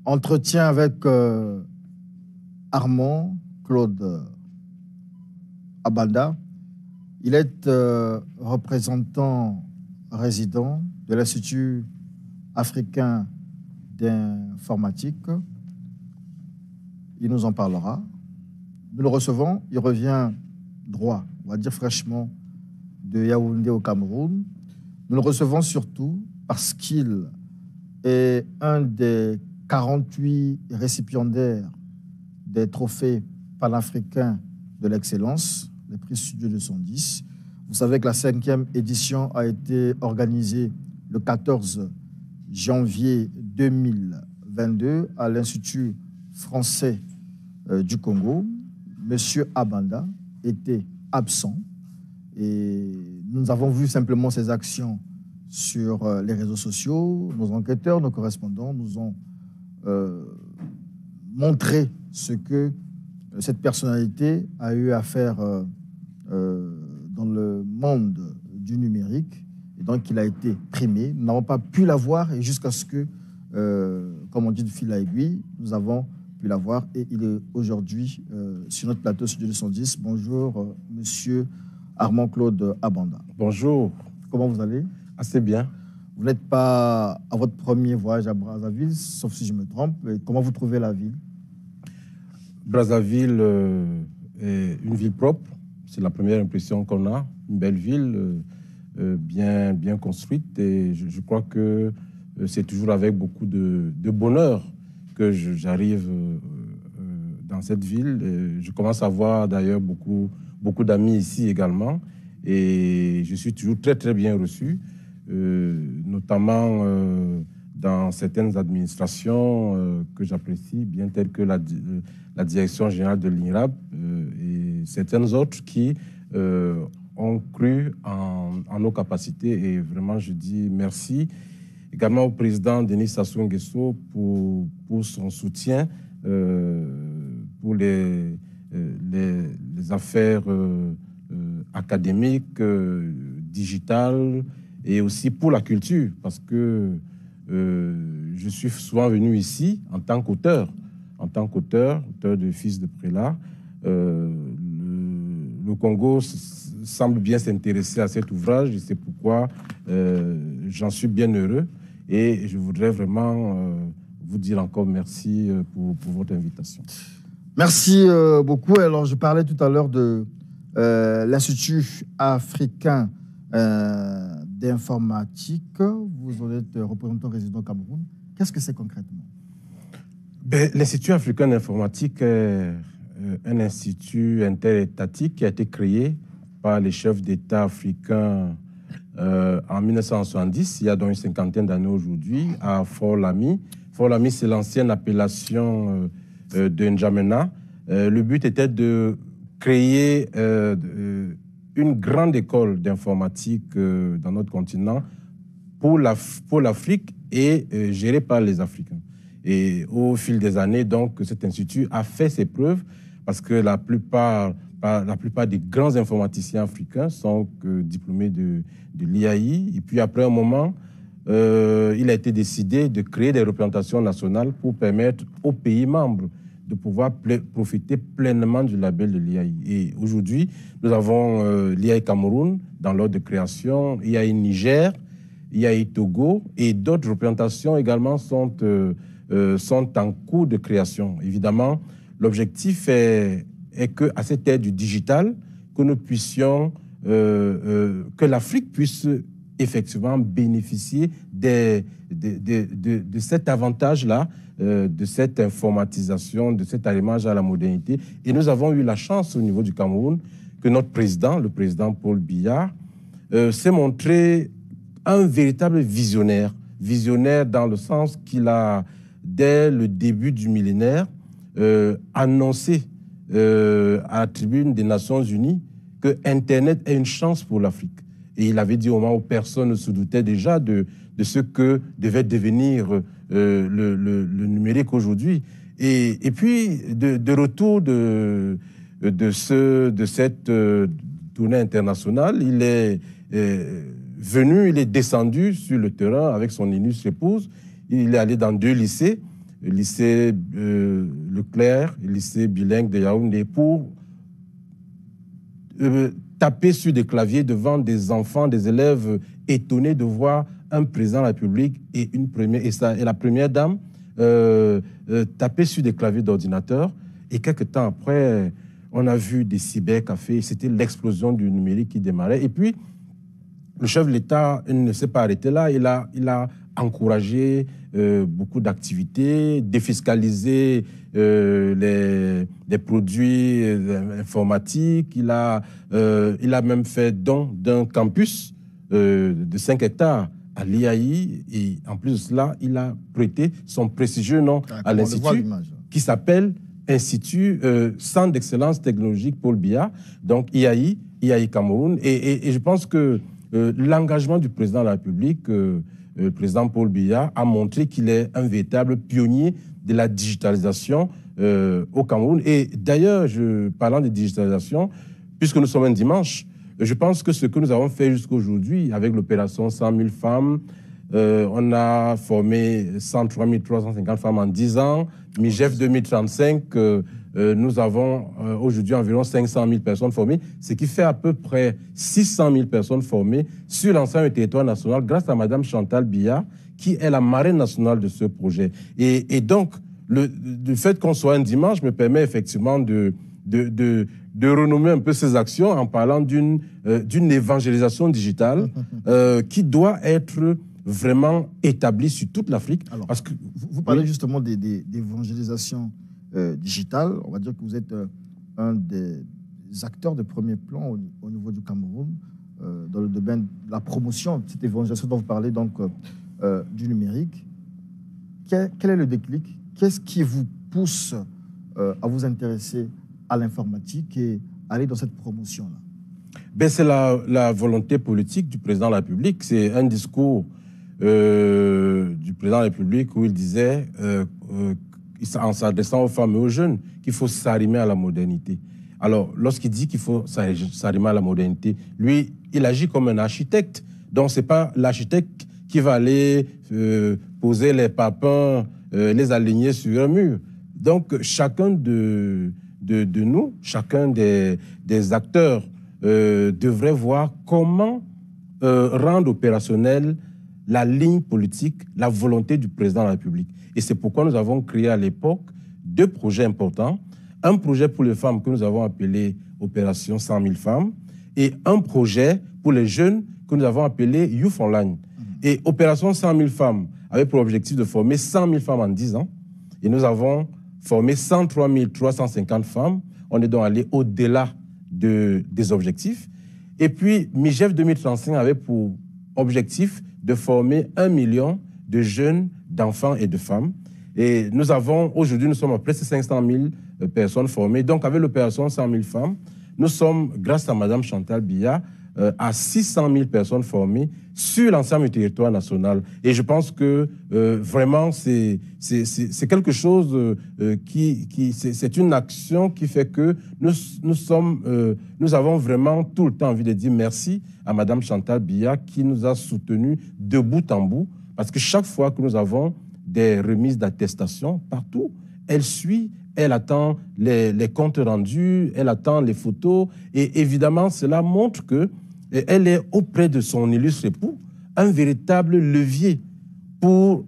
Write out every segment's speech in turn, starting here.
Entretien avec Armand Claude Abanda. Il est représentant résident de l'Institut africain d'informatique. Il nous en parlera. Nous le recevons, il revient droit, on va dire fraîchement, de Yaoundé au Cameroun. Nous le recevons surtout parce qu'il est un des 48 récipiendaires des trophées panafricains de l'excellence, les prix Studio 210. Vous savez que la 5e édition a été organisée le 14 janvier 2022 à l'Institut français du Congo. Monsieur Abanda était absent et nous avons vu simplement ses actions sur les réseaux sociaux. Nos enquêteurs, nos correspondants nous ont montré ce que cette personnalité a eu à faire dans le monde du numérique. Et donc, il a été primé. Nous n'avons pas pu l'avoir et jusqu'à ce que, comme on dit de fil à aiguille, nous avons pu l'avoir. Et il est aujourd'hui sur notre plateau Studio 210. Bonjour, monsieur Armand Claude Abanda. Bonjour. Comment vous allez? Assez bien. Vous n'êtes pas à votre premier voyage à Brazzaville, sauf si je me trompe. Et comment vous trouvez la ville? Brazzaville est une ville propre. C'est la première impression qu'on a. Une belle ville, bien construite. Et je crois que c'est toujours avec beaucoup de bonheur que j'arrive dans cette ville. Et je commence à avoir d'ailleurs beaucoup d'amis ici également. Et je suis toujours très bien reçu, notamment dans certaines administrations que j'apprécie bien, telles que la direction générale de l'INRAB et certaines autres qui ont cru en nos capacités. Et vraiment, je dis merci également au président Denis Sassou Nguesso pour son soutien pour les affaires académiques, digitales et aussi pour la culture, parce que je suis souvent venu ici en tant qu'auteur, auteur de Fils de Prélat. Le Congo semble bien s'intéresser à cet ouvrage et c'est pourquoi j'en suis bien heureux et je voudrais vraiment vous dire encore merci pour votre invitation. Merci beaucoup. Alors, je parlais tout à l'heure de l'Institut africain d'informatique. Vous en êtes représentant résident au Cameroun. Qu'est-ce que c'est concrètement? L'Institut africain d'informatique est un institut interétatique qui a été créé par les chefs d'État africains en 1970, il y a donc une cinquantaine d'années aujourd'hui, à Fort-Lamy. Fort-Lamy, c'est l'ancienne appellation de N'Djamena. Le but était de créer une grande école d'informatique dans notre continent pour l'Afrique et gérée par les Africains. Et au fil des années, donc, cet institut a fait ses preuves parce que la plupart des grands informaticiens africains sont diplômés de l'IAI. Et puis après un moment, il a été décidé de créer des représentations nationales pour permettre aux pays membres de pouvoir profiter pleinement du label de l'IAI. Et aujourd'hui, nous avons l'IAI Cameroun dans l'ordre de création, l'IAI Niger, l'IAI Togo et d'autres représentations également sont en cours de création. Évidemment, l'objectif est qu'à cette ère du digital, que nous puissions, que l'Afrique puisse effectivement bénéficier de cet avantage-là, de cette informatisation, de cet arrimage à la modernité. Et nous avons eu la chance au niveau du Cameroun que notre président, le président Paul Biya, s'est montré un véritable visionnaire. Visionnaire dans le sens qu'il a, dès le début du millénaire, annoncé à la tribune des Nations Unies que Internet est une chance pour l'Afrique. Et il avait dit au moment où personne ne se doutait déjà de ce que devait devenir le numérique aujourd'hui. Et puis, de retour de cette tournée internationale, il est venu, il est descendu sur le terrain avec son illustre épouse. Il est allé dans 2 lycées lycée Leclerc, lycée bilingue de Yaoundé, pour taper sur des claviers devant des enfants, des élèves étonnés de voir un président de la République et la première dame taper sur des claviers d'ordinateur. Et quelques temps après, on a vu des cybercafés. C'était l'explosion du numérique qui démarrait. Et puis, le chef de l'État ne s'est pas arrêté là. Il a encouragé beaucoup d'activités, défiscalisé les produits informatiques. Il a même fait don d'un campus de 5 hectares à l'IAI. Et en plus de cela, il a prêté son prestigieux nom à l'Institut qui s'appelle Institut Centre d'excellence technologique Paul Biya, donc IAI Cameroun. Et je pense que l'engagement du président de la République, le président Paul Biya, a montré qu'il est un véritable pionnier de la digitalisation au Cameroun. Et d'ailleurs, parlant de digitalisation, puisque nous sommes un dimanche, je pense que ce que nous avons fait jusqu'à aujourd'hui avec l'opération 100 000 femmes, on a formé 103 350 femmes en 10 ans. MIGEF 2035, nous avons aujourd'hui environ 500 000 personnes formées, ce qui fait à peu près 600 000 personnes formées sur l'ensemble du territoire national grâce à Mme Chantal Biya, qui est la marraine nationale de ce projet. Et donc, le fait qu'on soit un dimanche me permet effectivement de renommer un peu ces actions en parlant d'une évangélisation digitale qui doit être vraiment établie sur toute l'Afrique. Parce que vous parlez justement d'évangélisation digitale. On va dire que vous êtes un des acteurs de premier plan au niveau du Cameroun dans le domaine de la promotion de cette évangélisation dont vous parlez, donc du numérique. Quel est le déclic? Qu'est-ce qui vous pousse à vous intéresser à l'informatique et aller dans cette promotion-là? C'est la volonté politique du président de la République. C'est un discours du président de la République où il disait, en s'adressant aux femmes et aux jeunes, qu'il faut s'arrimer à la modernité. Alors, lorsqu'il dit qu'il faut s'arrimer à la modernité, lui, il agit comme un architecte. Donc, ce n'est pas l'architecte qui va aller poser les papins, les aligner sur un mur. Donc, chacun de nous, chacun des acteurs devrait voir comment rendre opérationnelle la ligne politique, la volonté du président de la République. Et c'est pourquoi nous avons créé à l'époque 2 projets importants. Un projet pour les femmes que nous avons appelé Opération 100 000 femmes et un projet pour les jeunes que nous avons appelé Youth Online. Et Opération 100 000 femmes avait pour objectif de former 100 000 femmes en 10 ans. Et nous avons formé 103 350 femmes. On est donc allé au-delà des objectifs. Et puis, MIGEF 2035 avait pour objectif de former 1 million de jeunes, d'enfants et de femmes. Et nous avons, aujourd'hui, nous sommes à presque 500 000 personnes formées. Donc, avec l'opération 100 000 femmes, nous sommes, grâce à Mme Chantal Biya, à 600 000 personnes formées sur l'ensemble du territoire national. Et je pense que vraiment, c'est quelque chose c'est une action qui fait que nous avons vraiment tout le temps envie de dire merci à Mme Chantal Biya qui nous a soutenus de bout en bout. Parce que chaque fois que nous avons des remises d'attestation partout, elle suit, elle attend les comptes rendus, elle attend les photos. Et évidemment, cela montre qu'elle est auprès de son illustre époux un véritable levier pour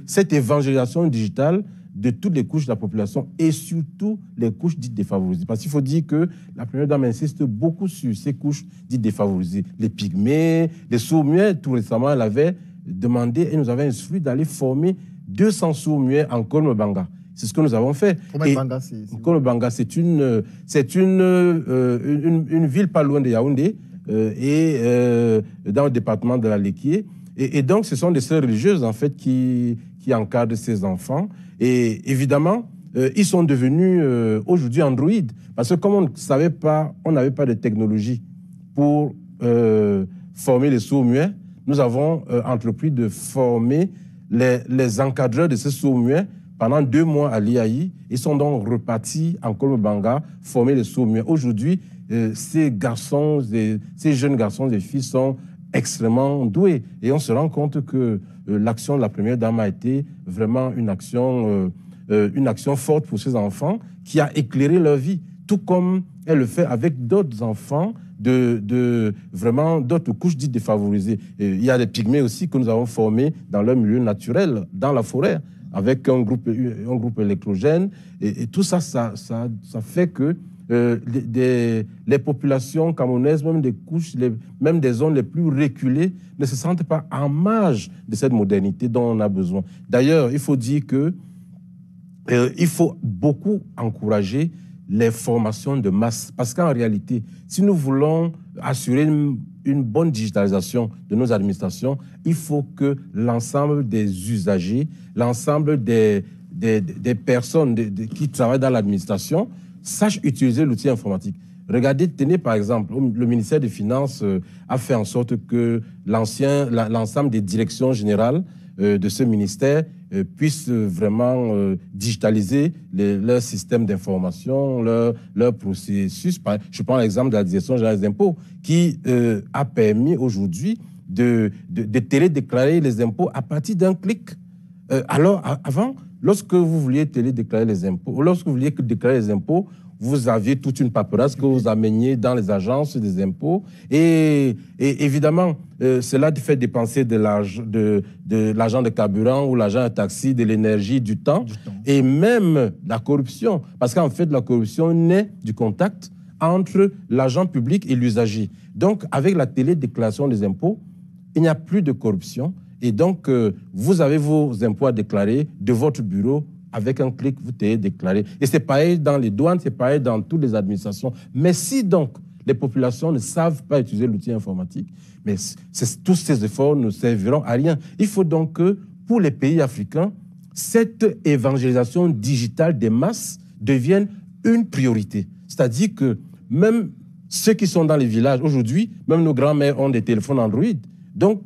cette évangélisation digitale de toutes les couches de la population et surtout les couches dites défavorisées. Parce qu'il faut dire que la première dame insiste beaucoup sur ces couches dites défavorisées. Les pygmées, les sourds-muets, tout récemment, elle avait demandé et nous avait instruit d'aller former 200 sourds-muets en Kolmebanga. C'est ce que nous avons fait. Kolmebanga, c'est une ville pas loin de Yaoundé dans le département de la Léquié. Et donc, ce sont des sœurs religieuses, en fait, qui encadrent ces enfants. Et évidemment, ils sont devenus aujourd'hui androïdes. Parce que comme on n'avait pas de technologie pour former les sourds-muets, nous avons entrepris de former les encadreurs de ces sourds-muets pendant 2 mois à l'IAI. Ils sont donc repartis en Kolmebanga former les sourds-muets. Aujourd'hui, ces jeunes garçons et filles sont extrêmement doués. Et on se rend compte que l'action de la première dame a été vraiment une action forte pour ces enfants qui a éclairé leur vie, tout comme elle le fait avec d'autres enfants vraiment d'autres couches dites défavorisées. Et il y a des pygmées aussi que nous avons formés dans leur milieu naturel, dans la forêt, avec un groupe électrogène. Et tout ça, ça fait que les populations camerounaises, même des couches, même des zones les plus reculées, ne se sentent pas en marge de cette modernité dont on a besoin. D'ailleurs, il faut dire que il faut beaucoup encourager les formations de masse. Parce qu'en réalité, si nous voulons assurer une bonne digitalisation de nos administrations, il faut que l'ensemble des usagers, l'ensemble des personnes qui travaillent dans l'administration sachent utiliser l'outil informatique. Regardez, tenez par exemple, le ministère des Finances a fait en sorte que l'ensemble des directions générales de ce ministère puissent vraiment digitaliser leur système d'information, leur processus. Je prends l'exemple de la Direction générale des impôts qui a permis aujourd'hui de télédéclarer les impôts à partir d'un clic. Alors, avant, lorsque vous vouliez télédéclarer les impôts, lorsque vous vouliez déclarer les impôts, vous aviez toute une paperasse que vous ameniez dans les agences des impôts. Et évidemment, cela fait dépenser de l'argent de carburant ou l'argent de taxi, de l'énergie, du temps, et même la corruption. Parce qu'en fait, la corruption naît du contact entre l'agent public et l'usager. Donc, avec la télédéclaration des impôts, il n'y a plus de corruption. Et donc, vous avez vos impôts à déclarer de votre bureau. Avec un clic, vous télédéclarez. Et c'est pareil dans les douanes, c'est pareil dans toutes les administrations. Mais si donc les populations ne savent pas utiliser l'outil informatique, mais tous ces efforts ne serviront à rien. Il faut donc que, pour les pays africains, cette évangélisation digitale des masses devienne une priorité. C'est-à-dire que même ceux qui sont dans les villages, aujourd'hui, même nos grands-mères ont des téléphones Android. Donc,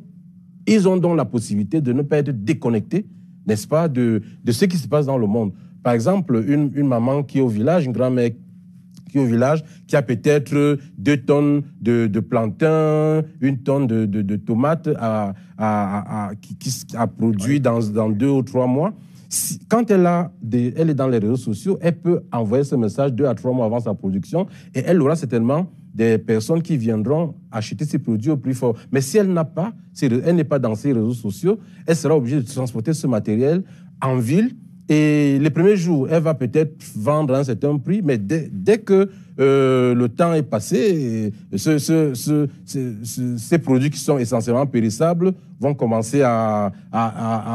ils ont donc la possibilité de ne pas être déconnectés, n'est-ce pas, de ce qui se passe dans le monde. Par exemple, une maman qui est au village, une grand-mère qui est au village, qui a peut-être 2 tonnes de plantains, 1 tonne de tomates qui a produit dans 2 ou 3 mois. Quand elle est dans les réseaux sociaux, elle peut envoyer ce message 2 à 3 mois avant sa production et elle aura certainement des personnes qui viendront acheter ces produits au prix fort. Mais si elle n'est pas dans ces réseaux sociaux, elle sera obligée de transporter ce matériel en ville. Et les premiers jours, elle va peut-être vendre à un certain prix, mais dès que le temps est passé, ces produits qui sont essentiellement périssables vont commencer à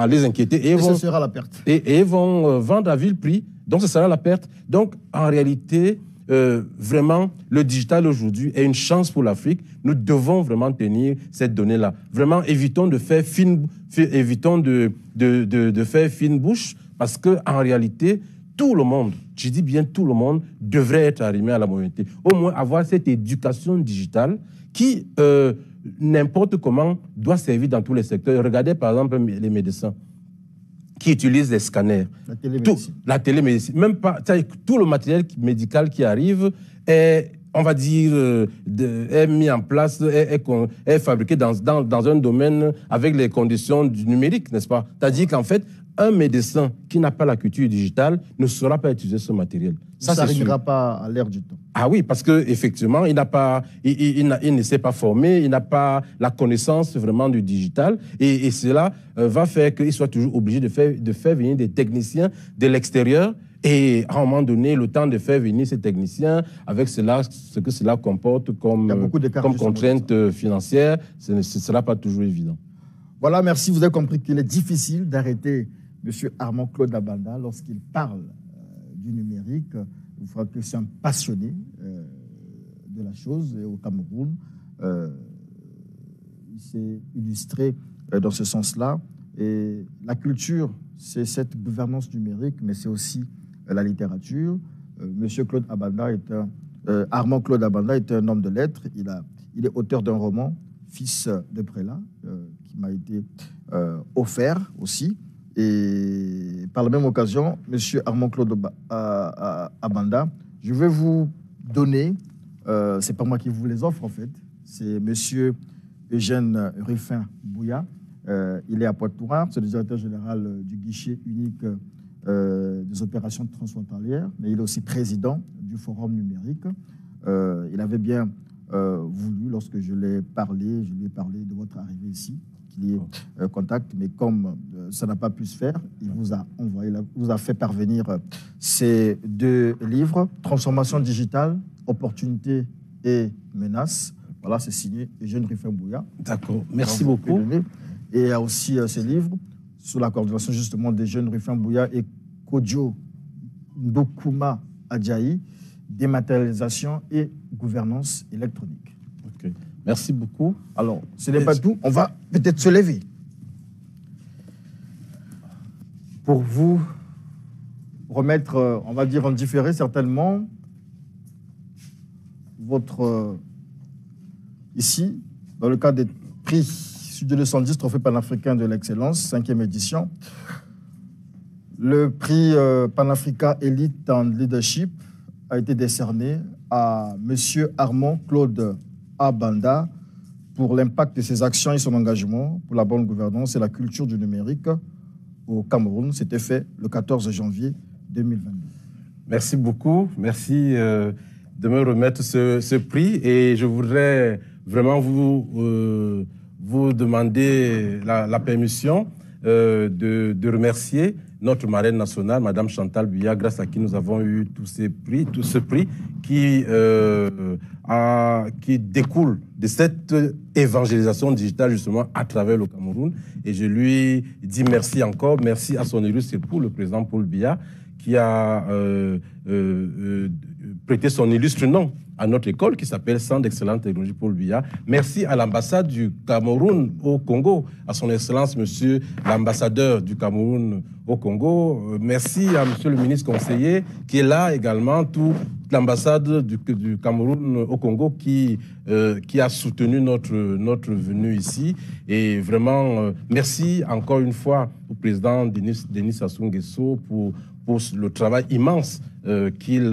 les inquiéter. Et ce sera la perte. Et vont vendre à vil prix. Donc, ce sera la perte. Donc, en réalité, vraiment, le digital aujourd'hui est une chance pour l'Afrique. Nous devons vraiment tenir cette donnée-là. Vraiment, évitons de faire fine bouche, parce qu'en réalité, tout le monde, je dis bien tout le monde, devrait être arrimé à la modernité. Au moins avoir cette éducation digitale qui, n'importe comment, doit servir dans tous les secteurs. Regardez par exemple les médecins qui utilisent les scanners. La télémédecine. Même pas, tout le matériel médical qui arrive est, on va dire, est mis en place, est fabriqué dans un domaine avec les conditions du numérique, n'est-ce pas? C'est-à-dire qu'en fait, un médecin qui n'a pas la culture digitale ne saura pas utiliser ce matériel. Ça n'arrivera pas à l'ère du temps. Ah oui, parce qu'effectivement, il ne s'est pas formé, il n'a pas la connaissance vraiment du digital. Et cela va faire qu'il soit toujours obligé de faire venir des techniciens de l'extérieur. Et à un moment donné, le temps de faire venir ces techniciens, avec ce que cela comporte comme contrainte financière, ce ne sera pas toujours évident. Voilà, merci. Vous avez compris qu'il est difficile d'arrêter M. Armand Claude Abanda lorsqu'il parle du numérique. Il faudra que c'est un passionné de la chose. Et au Cameroun, il s'est illustré dans ce sens-là. Et la culture, c'est cette gouvernance numérique, mais c'est aussi la littérature. Monsieur Claude Abanda Armand Claude Abanda est un homme de lettres. Il est auteur d'un roman, Fils de prélat, qui m'a été offert aussi. Et par la même occasion, monsieur Armand Claude Abanda, je vais vous donner, c'est pas moi qui vous les offre en fait, c'est monsieur Eugène Ruffin Bouya. Il est à Pointe-Noire, c'est le directeur général du guichet unique des opérations transfrontalières, mais il est aussi président du Forum numérique. Il avait bien voulu, lorsque je lui ai parlé de votre arrivée ici, qu'il y ait contact, mais comme ça n'a pas pu se faire, il vous a envoyé, vous a fait parvenir ces 2 livres, Transformation digitale, opportunités et menaces. Voilà, c'est signé Eugène Ruffin Bouya. D'accord, merci beaucoup. Et il y a aussi ces livres sous la coordination justement d'Eugène Ruffin Bouya et Kodjo Ndokuma Adjaï, dématérialisation et gouvernance électronique. Okay. Merci beaucoup. Alors, ce n'est pas tout, on va peut-être se lever. Pour vous remettre, on va dire en différé certainement, votre, ici, dans le cadre des prix Sud 210, Trophée panafricain de l'excellence, 5e édition, le prix Panafrica Elite en Leadership a été décerné à M. Armand Claude Abanda pour l'impact de ses actions et son engagement pour la bonne gouvernance et la culture du numérique au Cameroun. C'était fait le 14 janvier 2022. Merci beaucoup. Merci de me remettre ce prix. Et je voudrais vraiment vous demander la permission de remercier notre marraine nationale, Madame Chantal Bouya, grâce à qui nous avons eu tout ce prix qui découle de cette évangélisation digitale justement à travers le Cameroun. Et je lui dis merci encore, merci à son illustre époux, le président Paul Biya, qui a prêté son illustre nom à notre école qui s'appelle Centre d'excellence technologie Paul Biya. Merci à l'ambassade du Cameroun au Congo, à son excellence monsieur l'ambassadeur du Cameroun au Congo. Merci à monsieur le ministre conseiller qui est là également, toute l'ambassade du Cameroun au Congo qui a soutenu notre venue ici. Et vraiment, merci encore une fois au président Denis Sassou Nguesso pour le travail immense qu'il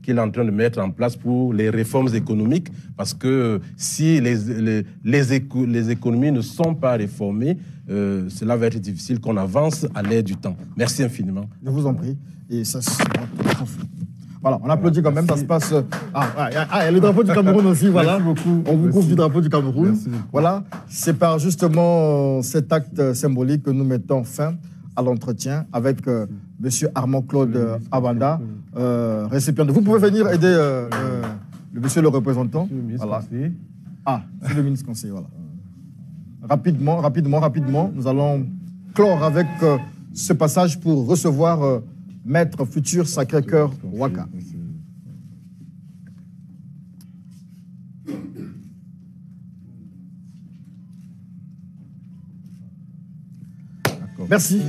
est en train de mettre en place pour les réformes économiques, parce que si les économies ne sont pas réformées, cela va être difficile qu'on avance à l'aide du temps. Merci infiniment. Je vous en prie. Et ça, c'est voilà, on applaudit quand même, ça se passe... il y a le drapeau du Cameroun aussi, voilà. Merci beaucoup. On vous couvre du drapeau du Cameroun. Merci. Voilà, c'est par justement cet acte symbolique que nous mettons fin à l'entretien avec M. Armand Claude Abanda, récipiendaire. Vous pouvez venir aider le monsieur le représentant. Voilà. C'est le ministre conseiller, voilà. Rapidement, nous allons clore avec ce passage pour recevoir Maître futur Sacré-Cœur Waka. Merci.